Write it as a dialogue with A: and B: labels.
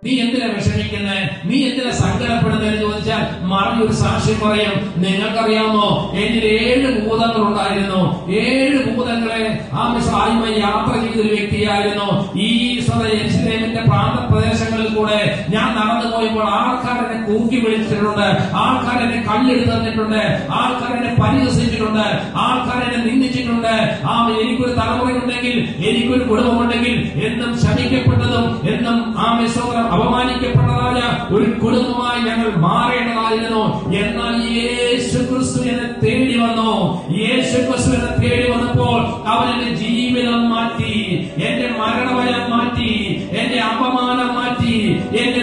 A: നീ എന്തിനാ വിഷമിക്കുന്നത്, നീ എന്തിനാ സങ്കടപ്പെടുന്നതെന്ന് ചോദിച്ചാൽ മറിഞ്ഞൊരു സാക്ഷ്യം പറയും. നിങ്ങൾക്കറിയാമോ, എന്നിൽ 7 ഭൂതങ്ങൾ ഉണ്ടായിരുന്നു. 7 ഭൂതങ്ങളെ ആയുമായി യാത്ര ചെയ്തൊരു വ്യക്തിയായിരുന്നു. ഈ യെരൂശലേമിന്റെ പ്രാന്തപ്രദേശങ്ങളിൽ കൂടെ ഞാൻ നടന്നു പോയപ്പോൾ ആൾക്കാരെന്നെ കൂക്കി വിളിച്ചിട്ടുണ്ട്, ആൾക്കാരെന്നെ കല്ലെടുത്ത് തന്നിട്ടുണ്ട്, ആൾക്കാരെന്നെ പരിഹസിച്ചിട്ടുണ്ട്, ആൾക്കാരെന്നെ നിന്ദിച്ചിട്ടുണ്ട്. എനിക്കൊരു തലമുറയുണ്ടെങ്കിൽ, എനിക്കൊരു കുടുംബമുണ്ടെങ്കിൽ എന്നും ശമിക്കപ്പെട്ടതും എന്നും അപമാനിക്കപ്പെട്ടതായ ഒരു കുടുംബമായി ഞങ്ങൾ മാറേണ്ടതായിരുന്നു. എന്നാൽ യേശു ക്രിസ്തു എന്നെ തേടി വന്നു. യേശു ക്രിസ്തു എന്നെ തേടി വന്നപ്പോൾ അവൻ എന്റെ ജീവിതം മാറ്റി, എന്റെ മരണഭയം മാറ്റി, എന്റെ അപമാനം മാറ്റി, എന്റെ